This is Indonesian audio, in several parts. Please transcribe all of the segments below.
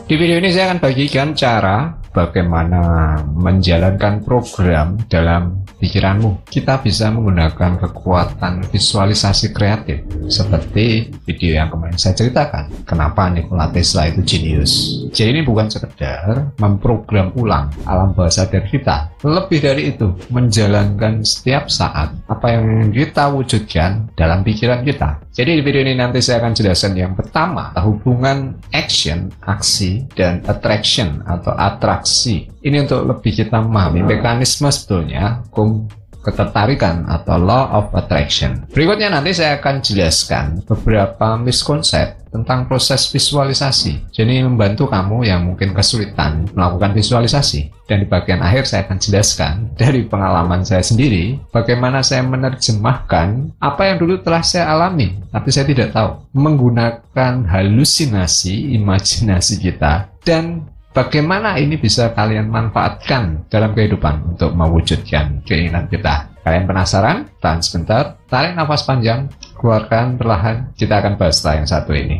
Di video ini saya akan bagikan cara bagaimana menjalankan program dalam pikiranmu. Kita bisa menggunakan kekuatan visualisasi kreatif seperti video yang kemarin saya ceritakan. Kenapa Nikola Tesla itu jenius. Jadi ini bukan sekedar memprogram ulang alam bawah sadar kita. Lebih dari itu, menjalankan setiap saat apa yang kita wujudkan dalam pikiran kita. Jadi di video ini nanti saya akan jelaskan yang pertama, hubungan action, aksi, dan attraction atau atraksi. Ini untuk lebih kita memahami mekanisme sebetulnya hukum ketertarikan atau law of attraction. Berikutnya nanti saya akan jelaskan beberapa miskonsep tentang proses visualisasi. Jadi membantu kamu yang mungkin kesulitan melakukan visualisasi. Dan di bagian akhir saya akan jelaskan dari pengalaman saya sendiri bagaimana saya menerjemahkan apa yang dulu telah saya alami tapi saya tidak tahu, menggunakan halusinasi, imajinasi kita, dan bagaimana ini bisa kalian manfaatkan dalam kehidupan untuk mewujudkan keinginan kita. Kalian penasaran? Tahan sebentar, tarik nafas panjang, keluarkan perlahan. Kita akan bahas setelah yang satu ini.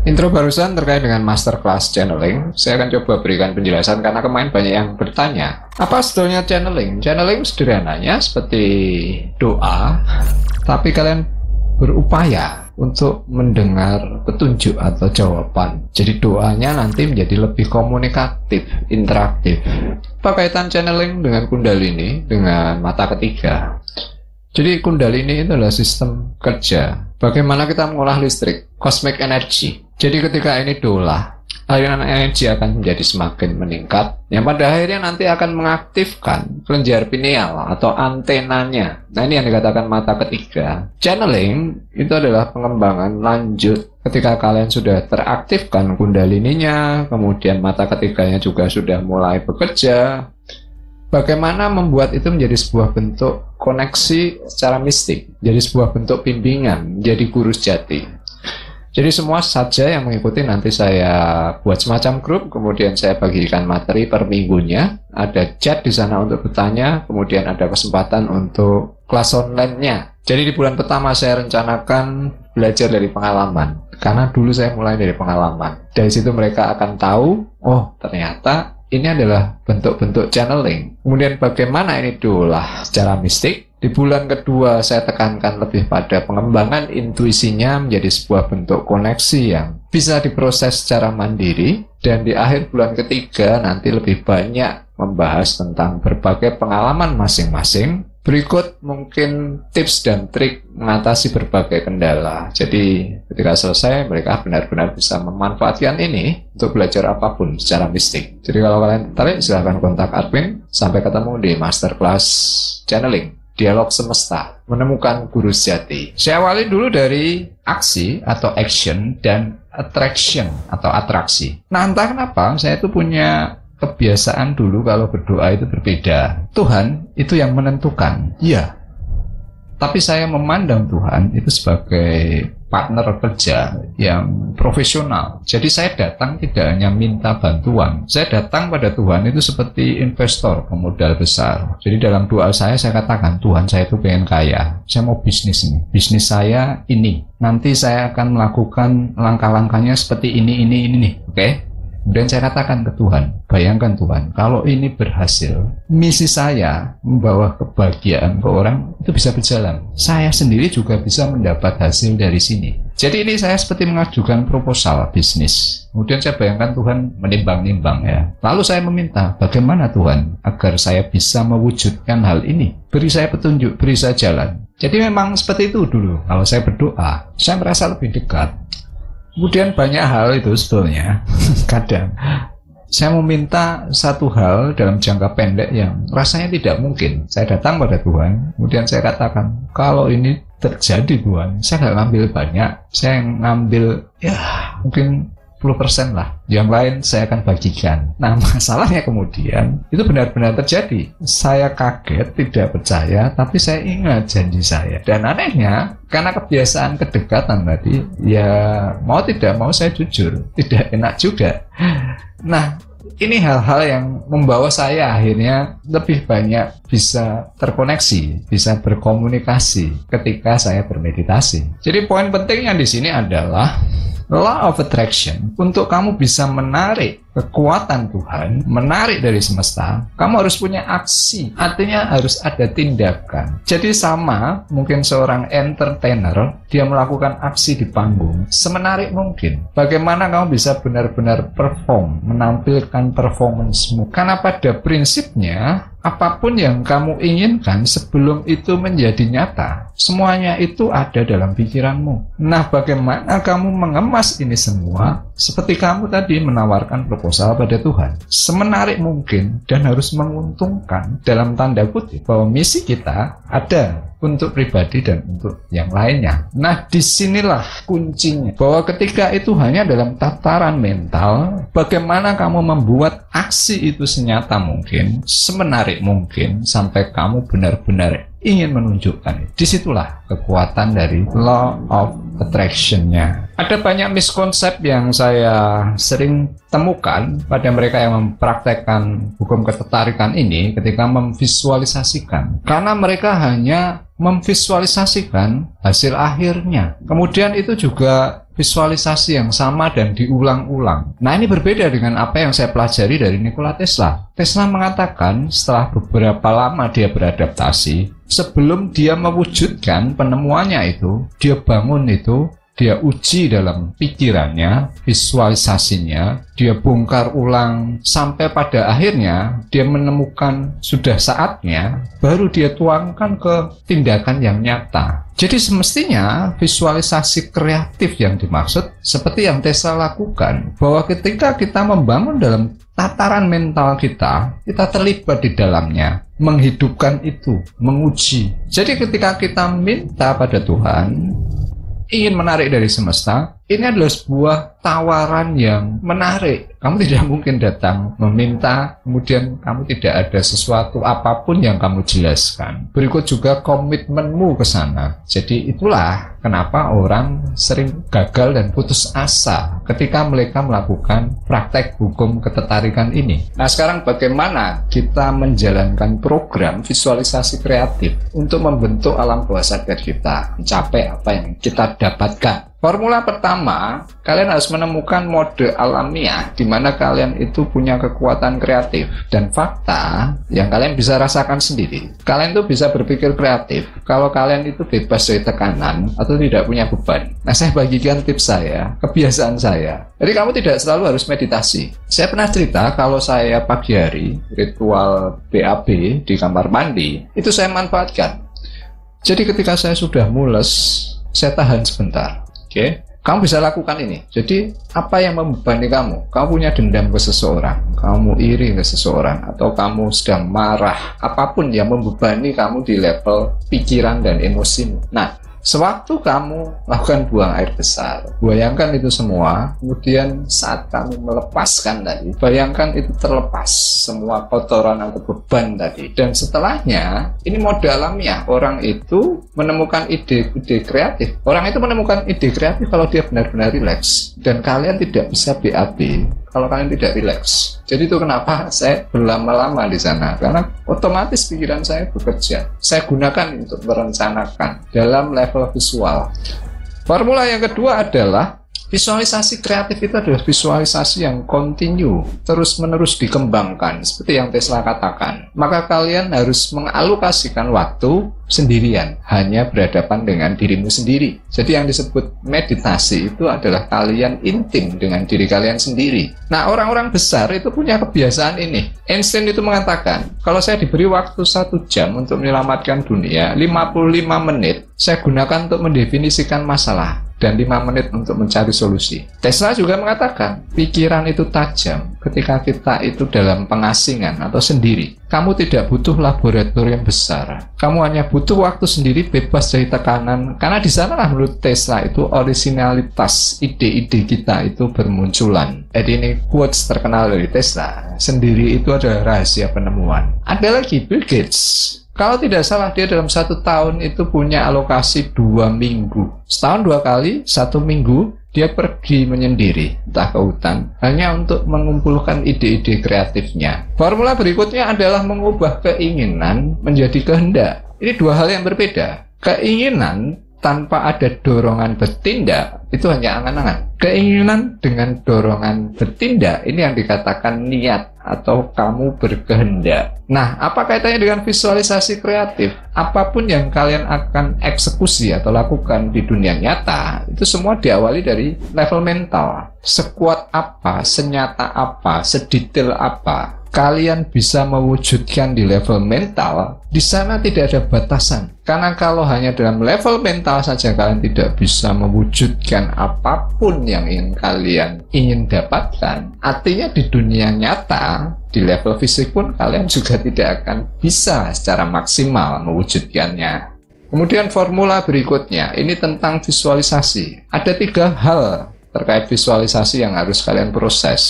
Intro barusan terkait dengan masterclass channeling. Saya akan coba berikan penjelasan karena kemarin banyak yang bertanya, apa sebetulnya channeling? Channeling sederhananya seperti doa, tapi kalian berupaya untuk mendengar petunjuk atau jawaban. Jadi doanya nanti menjadi lebih komunikatif, interaktif. Apa kaitan channeling dengan kundalini, dengan mata ketiga? Jadi kundalini itu adalah sistem kerja. Bagaimana kita mengolah listrik, cosmic energy. Jadi ketika ini diolah, aliran energi akan menjadi semakin meningkat, yang pada akhirnya nanti akan mengaktifkan kelenjar pineal atau antenanya. Nah ini yang dikatakan mata ketiga. Channeling itu adalah pengembangan lanjut. Ketika kalian sudah teraktifkan kundalininya, kemudian mata ketiganya juga sudah mulai bekerja, bagaimana membuat itu menjadi sebuah bentuk koneksi secara mistik, jadi sebuah bentuk bimbingan, jadi guru sejati. Jadi semua saja yang mengikuti nanti saya buat semacam grup, kemudian saya bagikan materi per minggunya, ada chat di sana untuk bertanya, kemudian ada kesempatan untuk kelas online-nya. Jadi di bulan pertama saya rencanakan belajar dari pengalaman, karena dulu saya mulai dari pengalaman. Dari situ mereka akan tahu, oh ternyata ini adalah bentuk-bentuk channeling. Kemudian bagaimana ini diolah secara mistik. Di bulan kedua saya tekankan lebih pada pengembangan intuisinya menjadi sebuah bentuk koneksi yang bisa diproses secara mandiri. Dan di akhir bulan ketiga nanti lebih banyak membahas tentang berbagai pengalaman masing-masing. Berikut mungkin tips dan trik mengatasi berbagai kendala. Jadi ketika selesai mereka benar-benar bisa memanfaatkan ini untuk belajar apapun secara mistik. Jadi kalau kalian tertarik silahkan kontak admin. Sampai ketemu di masterclass channeling. Dialog semesta, menemukan guru sejati. Saya awali dulu dari aksi atau action dan attraction atau atraksi. Nah entah kenapa saya itu punya kebiasaan dulu kalau berdoa itu berbeda. Tuhan itu yang menentukan, iya. Tapi saya memandang Tuhan itu sebagai partner kerja yang profesional. Jadi saya datang tidak hanya minta bantuan. Saya datang pada Tuhan itu seperti investor pemodal besar. Jadi dalam doa saya katakan, Tuhan saya itu pengen kaya. Saya mau bisnis ini. Bisnis saya ini. Nanti saya akan melakukan langkah-langkahnya seperti ini nih. Oke? Kemudian saya katakan ke Tuhan, bayangkan Tuhan, kalau ini berhasil, misi saya membawa kebahagiaan ke orang itu bisa berjalan. Saya sendiri juga bisa mendapat hasil dari sini. Jadi ini saya seperti mengajukan proposal bisnis. Kemudian saya bayangkan Tuhan menimbang-nimbang ya. Lalu saya meminta, bagaimana Tuhan agar saya bisa mewujudkan hal ini? Beri saya petunjuk, beri saya jalan. Jadi memang seperti itu dulu. Kalau saya berdoa, saya merasa lebih dekat. Kemudian banyak hal itu sebetulnya kadang saya meminta satu hal dalam jangka pendek yang rasanya tidak mungkin. Saya datang pada Tuhan, kemudian saya katakan, kalau ini terjadi Tuhan, saya nggak ngambil banyak, saya ngambil ya mungkin 10% lah, yang lain saya akan bagikan. Nah, masalahnya kemudian itu benar-benar terjadi. Saya kaget, tidak percaya, tapi saya ingat janji saya. Dan anehnya, karena kebiasaan kedekatan tadi, ya mau tidak mau saya jujur, tidak enak juga. Nah, ini hal-hal yang membawa saya akhirnya lebih banyak bisa terkoneksi, bisa berkomunikasi ketika saya bermeditasi. Jadi poin pentingnya di sini adalah law of attraction. Untuk kamu bisa menarik kekuatan Tuhan, menarik dari semesta, kamu harus punya aksi. Artinya harus ada tindakan. Jadi sama, mungkin seorang entertainer, dia melakukan aksi di panggung semenarik mungkin. Bagaimana kamu bisa benar-benar perform, menampilkan performance-mu. Karena pada prinsipnya, apapun yang kamu inginkan sebelum itu menjadi nyata, semuanya itu ada dalam pikiranmu. Nah, bagaimana kamu mengemas ini semua? Seperti kamu tadi menawarkan proposal pada Tuhan, semenarik mungkin dan harus menguntungkan dalam tanda kutip bahwa misi kita ada untuk pribadi dan untuk yang lainnya. Nah, disinilah kuncinya, bahwa ketika itu hanya dalam tataran mental, bagaimana kamu membuat aksi itu senyata mungkin, semenarik mungkin, sampai kamu benar-benar ingin menunjukkan. Disitulah kekuatan dari law of attraction-nya. Ada banyak miskonsep yang saya sering temukan pada mereka yang mempraktekkan hukum ketertarikan ini ketika memvisualisasikan. Karena mereka hanya memvisualisasikan hasil akhirnya. Kemudian itu juga visualisasi yang sama dan diulang-ulang. Nah, ini berbeda dengan apa yang saya pelajari dari Nikola Tesla. Tesla mengatakan setelah beberapa lama dia beradaptasi, sebelum dia mewujudkan penemuannya itu, dia bangun itu, dia uji dalam pikirannya, visualisasinya, dia bongkar ulang, sampai pada akhirnya dia menemukan sudah saatnya, baru dia tuangkan ke tindakan yang nyata. Jadi semestinya visualisasi kreatif yang dimaksud seperti yang Tesla lakukan, bahwa ketika kita membangun dalam tataran mental kita terlibat di dalamnya, menghidupkan itu, menguji. Jadi ketika kita minta pada Tuhan, ingin menarik dari semesta, ini adalah sebuah tawaran yang menarik. Kamu tidak mungkin datang meminta, kemudian kamu tidak ada sesuatu apapun yang kamu jelaskan. Berikut juga komitmenmu ke sana. Jadi itulah kenapa orang sering gagal dan putus asa ketika mereka melakukan praktek hukum ketertarikan ini. Nah, sekarang bagaimana kita menjalankan program visualisasi kreatif untuk membentuk alam bawah sadar kita, mencapai apa yang kita dapatkan? Formula pertama, kalian harus menemukan mode alamiah di mana kalian itu punya kekuatan kreatif dan fakta yang kalian bisa rasakan sendiri. Kalian tuh bisa berpikir kreatif kalau kalian itu bebas dari tekanan atau tidak punya beban. Nah, saya bagikan tips saya, kebiasaan saya. Jadi kamu tidak selalu harus meditasi. Saya pernah cerita kalau saya pagi hari ritual BAB di kamar mandi, itu saya manfaatkan. Jadi ketika saya sudah mules, saya tahan sebentar. Oke, kamu bisa lakukan ini. Jadi, apa yang membebani kamu? Kamu punya dendam ke seseorang, kamu iri ke seseorang, atau kamu sedang marah, apapun yang membebani kamu di level pikiran dan emosimu. Nah, sewaktu kamu lakukan buang air besar, bayangkan itu semua, kemudian saat kamu melepaskan tadi, bayangkan itu terlepas semua kotoran atau beban tadi. Dan setelahnya, ini mode alamiah, orang itu menemukan ide-ide kreatif. Orang itu menemukan ide kreatif kalau dia benar-benar rileks. Dan kalian tidak bisa BAB kalau kalian tidak rileks. Jadi itu kenapa saya berlama-lama di sana, karena otomatis pikiran saya bekerja. Saya gunakan untuk merencanakan dalam level visual. Formula yang kedua adalah visualisasi kreatif itu adalah visualisasi yang kontinu, terus-menerus dikembangkan, seperti yang Tesla katakan. Maka kalian harus mengalokasikan waktu sendirian, hanya berhadapan dengan dirimu sendiri. Jadi yang disebut meditasi itu adalah kalian intim dengan diri kalian sendiri. Nah, orang-orang besar itu punya kebiasaan ini. Einstein itu mengatakan, kalau saya diberi waktu 1 jam untuk menyelamatkan dunia, 55 menit saya gunakan untuk mendefinisikan masalah dan 5 menit untuk mencari solusi. Tesla juga mengatakan, pikiran itu tajam ketika kita itu dalam pengasingan atau sendiri. kamu tidak butuh laboratorium besar. Kamu hanya butuh waktu sendiri bebas dari tekanan. Karena di sanalah menurut Tesla itu orisinalitas ide-ide kita itu bermunculan. Jadi ini quotes terkenal dari Tesla. Sendiri itu adalah rahasia penemuan. Ada lagi Bill Gates. Kalau tidak salah dia dalam 1 tahun itu punya alokasi 2 minggu. Setahun 2 kali, 1 minggu dia pergi menyendiri, entah ke hutan, hanya untuk mengumpulkan ide-ide kreatifnya. Formula berikutnya adalah mengubah keinginan menjadi kehendak. Ini 2 hal yang berbeda. Keinginan tanpa ada dorongan bertindak, itu hanya angan-angan. Keinginan dengan dorongan bertindak, ini yang dikatakan niat atau kamu berkehendak. Nah, apa kaitannya dengan visualisasi kreatif? Apapun yang kalian akan eksekusi atau lakukan di dunia nyata, itu semua diawali dari level mental. Sekuat apa, senyata apa, sedetail apa kalian bisa mewujudkan di level mental, di sana tidak ada batasan. Karena kalau hanya dalam level mental saja kalian tidak bisa mewujudkan apapun yang kalian ingin dapatkan, artinya di dunia nyata, di level fisik pun kalian juga tidak akan bisa secara maksimal mewujudkannya. Kemudian formula berikutnya, ini tentang visualisasi. Ada 3 hal terkait visualisasi yang harus kalian proses.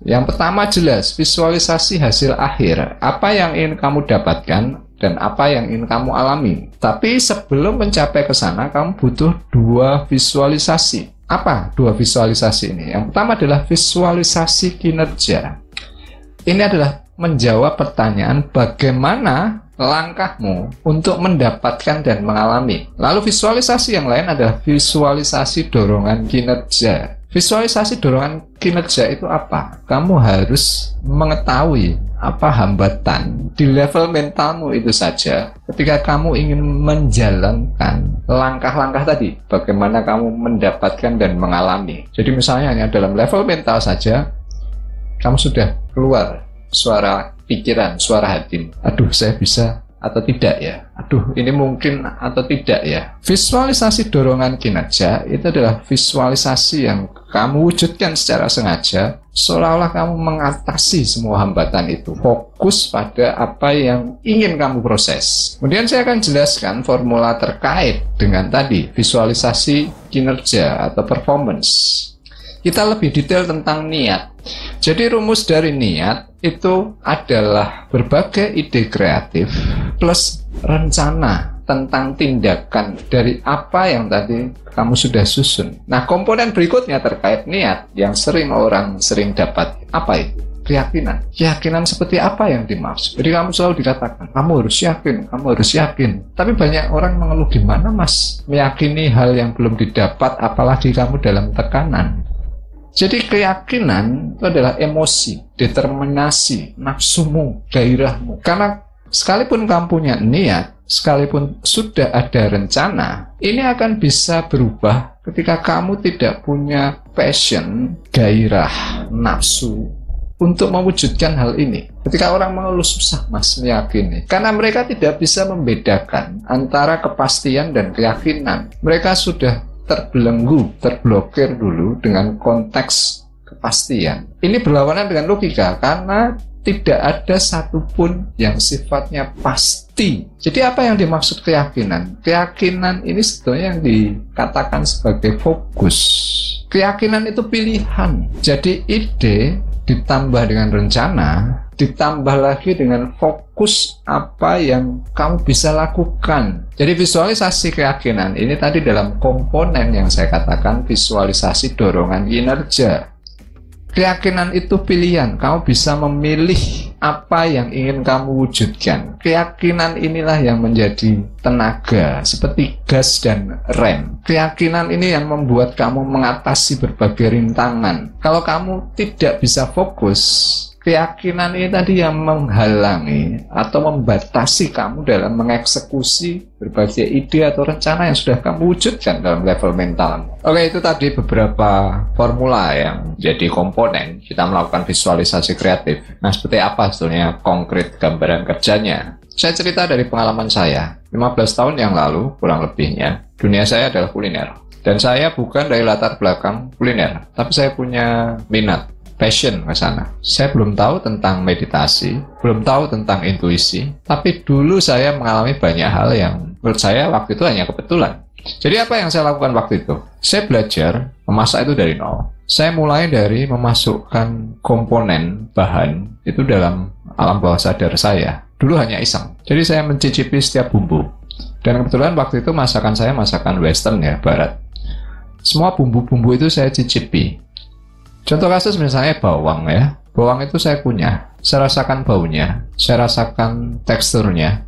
Yang pertama jelas, visualisasi hasil akhir. Apa yang ingin kamu dapatkan dan apa yang ingin kamu alami. Tapi sebelum mencapai ke sana, kamu butuh 2 visualisasi. Apa 2 visualisasi ini? Yang pertama adalah visualisasi kinerja. Ini adalah menjawab pertanyaan bagaimana langkahmu untuk mendapatkan dan mengalami. Lalu visualisasi yang lain adalah visualisasi dorongan kinerja. Visualisasi dorongan kinerja itu apa? Kamu harus mengetahui apa hambatan di level mentalmu itu saja ketika kamu ingin menjalankan langkah-langkah tadi, bagaimana kamu mendapatkan dan mengalami. Jadi misalnya hanya dalam level mental saja kamu sudah keluar suara pikiran, suara hati. Aduh, saya bisa atau tidak ya? Aduh, ini mungkin atau tidak ya? Visualisasi dorongan kinerja itu adalah visualisasi yang kamu wujudkan secara sengaja, seolah-olah kamu mengatasi semua hambatan itu. Fokus pada apa yang ingin kamu proses. Kemudian saya akan jelaskan formula terkait dengan tadi, visualisasi kinerja atau performance. Kita lebih detail tentang niat. Jadi rumus dari niat itu adalah berbagai ide kreatif plus rencana tentang tindakan dari apa yang tadi kamu sudah susun. Nah, komponen berikutnya terkait niat yang orang sering dapat apa itu? Keyakinan. Keyakinan seperti apa yang dimaksud? Jadi kamu selalu dikatakan, kamu harus yakin, kamu harus yakin. Tapi banyak orang mengeluh, gimana mas meyakini hal yang belum didapat, apalagi kamu dalam tekanan. Jadi keyakinan itu adalah emosi, determinasi, nafsumu, gairahmu. Karena sekalipun kamu punya niat, sekalipun sudah ada rencana, ini akan bisa berubah ketika kamu tidak punya passion, gairah, nafsu untuk mewujudkan hal ini. Ketika orang mengeluh, susah mas meyakini, karena mereka tidak bisa membedakan antara kepastian dan keyakinan. Mereka sudah terbelenggu, terblokir dulu dengan konteks kepastian. Ini berlawanan dengan logika karena tidak ada satupun yang sifatnya pasti. Jadi apa yang dimaksud keyakinan? Keyakinan ini sebetulnya yang dikatakan sebagai fokus. Keyakinan itu pilihan. Jadi ide ditambah dengan rencana, ditambah lagi dengan fokus apa yang kamu bisa lakukan. Jadi visualisasi keyakinan ini tadi dalam komponen yang saya katakan visualisasi dorongan kinerja. Keyakinan itu pilihan, kamu bisa memilih apa yang ingin kamu wujudkan. Keyakinan inilah yang menjadi tenaga, seperti gas dan rem. Keyakinan ini yang membuat kamu mengatasi berbagai rintangan. Kalau kamu tidak bisa fokus, keyakinan ini tadi yang menghalangi atau membatasi kamu dalam mengeksekusi berbagai ide atau rencana yang sudah kamu wujudkan dalam level mental. Oke, itu tadi beberapa formula yang jadi komponen kita melakukan visualisasi kreatif. Nah, seperti apa sebetulnya konkret gambaran kerjanya? Saya cerita dari pengalaman saya. 15 tahun yang lalu, kurang lebihnya, dunia saya adalah kuliner. Dan saya bukan dari latar belakang kuliner, tapi saya punya minat passion ke sana. Saya belum tahu tentang meditasi, belum tahu tentang intuisi, tapi dulu saya mengalami banyak hal yang menurut saya waktu itu hanya kebetulan. Jadi apa yang saya lakukan waktu itu? Saya belajar memasak itu dari nol. Saya mulai dari memasukkan komponen bahan itu dalam alam bawah sadar saya. Dulu hanya iseng. Jadi saya mencicipi setiap bumbu. Dan kebetulan waktu itu masakan saya masakan western ya, barat. Semua bumbu-bumbu itu saya cicipi. Contoh kasus misalnya bawang ya. Bawang itu saya kunyah. Saya rasakan baunya. Saya rasakan teksturnya.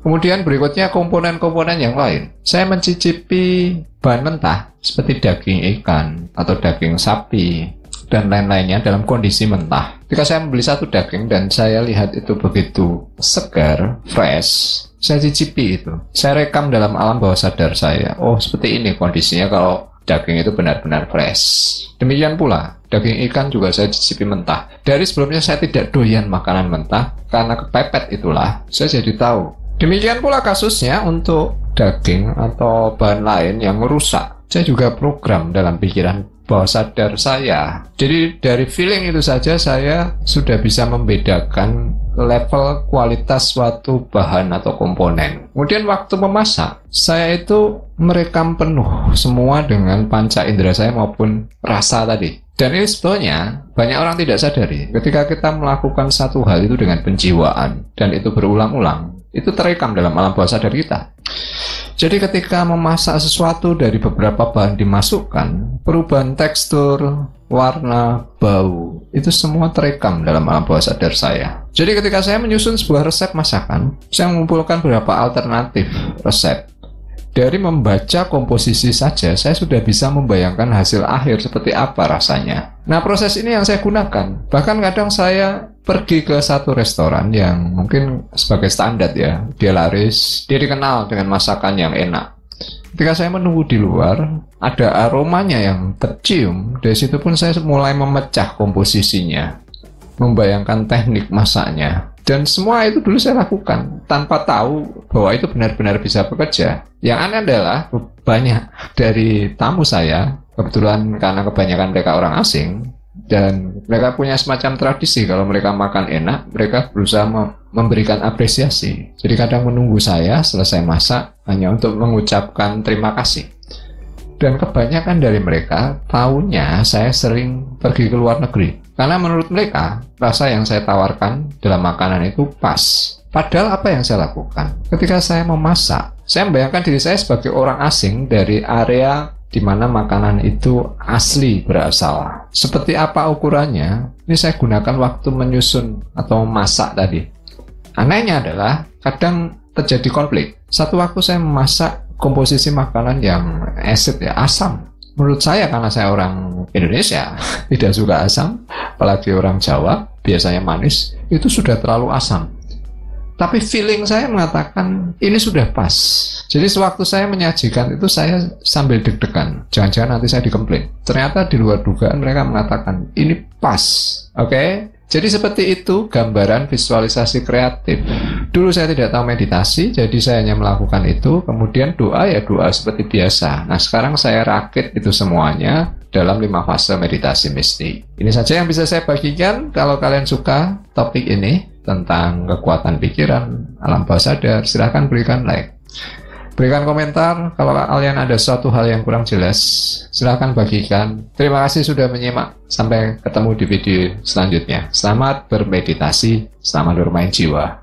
Kemudian berikutnya komponen-komponen yang lain. Saya mencicipi bahan mentah seperti daging ikan atau daging sapi dan lain-lainnya dalam kondisi mentah. Ketika saya membeli satu daging dan saya lihat itu begitu segar, fresh, saya cicipi itu. Saya rekam dalam alam bawah sadar saya. Oh, seperti ini kondisinya kalau daging itu benar-benar fresh. Demikian pula, daging ikan juga saya cicipi mentah. Dari sebelumnya saya tidak doyan makanan mentah, karena kepepet itulah, saya jadi tahu. Demikian pula kasusnya untuk daging atau bahan lain yang merusak. Saya juga program dalam pikiran bawah sadar saya. Jadi dari feeling itu saja saya sudah bisa membedakan level kualitas suatu bahan atau komponen. Kemudian waktu memasak, saya itu merekam penuh semua dengan panca indera saya maupun rasa tadi. Dan ini sebetulnya banyak orang tidak sadari. Ketika kita melakukan satu hal itu dengan penjiwaan dan itu berulang-ulang, itu terekam dalam alam bawah sadar kita. Jadi ketika memasak sesuatu dari beberapa bahan dimasukkan, perubahan tekstur, warna, bau, itu semua terekam dalam alam bawah sadar saya. Jadi ketika saya menyusun sebuah resep masakan, saya mengumpulkan beberapa alternatif resep. Dari membaca komposisi saja, saya sudah bisa membayangkan hasil akhir seperti apa rasanya. Nah, proses ini yang saya gunakan. Bahkan kadang saya pergi ke satu restoran yang mungkin sebagai standar ya, dia laris, dia dikenal dengan masakan yang enak. Ketika saya menunggu di luar, ada aromanya yang tercium. Dari situ pun saya mulai memecah komposisinya, membayangkan teknik masaknya. Dan semua itu dulu saya lakukan tanpa tahu bahwa itu benar-benar bisa bekerja. Yang aneh adalah banyak dari tamu saya, kebetulan karena kebanyakan mereka orang asing, dan mereka punya semacam tradisi kalau mereka makan enak, mereka berusaha memberikan apresiasi. Jadi kadang menunggu saya selesai masak hanya untuk mengucapkan terima kasih. Dan kebanyakan dari mereka tahunya saya sering pergi ke luar negeri. Karena menurut mereka, rasa yang saya tawarkan dalam makanan itu pas. Padahal apa yang saya lakukan? Ketika saya memasak, saya membayangkan diri saya sebagai orang asing dari area di mana makanan itu asli berasal. Seperti apa ukurannya? Ini saya gunakan waktu menyusun atau memasak tadi. Anehnya adalah, kadang terjadi konflik. Satu waktu saya memasak komposisi makanan yang acid ya, asam. Menurut saya, karena saya orang Indonesia tidak suka asam, apalagi orang Jawa biasanya manis, itu sudah terlalu asam. Tapi feeling saya mengatakan ini sudah pas. Jadi sewaktu saya menyajikan itu saya sambil deg-degan, jangan-jangan nanti saya dikomplain. Ternyata di luar dugaan mereka mengatakan ini pas. Oke? Jadi seperti itu gambaran visualisasi kreatif. Dulu saya tidak tahu meditasi, jadi saya hanya melakukan itu. Kemudian doa ya doa seperti biasa. Nah, sekarang saya rakit itu semuanya dalam 5 fase meditasi mistik. Ini saja yang bisa saya bagikan. Kalau kalian suka topik ini tentang kekuatan pikiran, alam bawah sadar, silahkan berikan like. Berikan komentar kalau kalian ada suatu hal yang kurang jelas, silahkan bagikan. Terima kasih sudah menyimak. Sampai ketemu di video selanjutnya. Selamat bermeditasi, selamat bermain jiwa.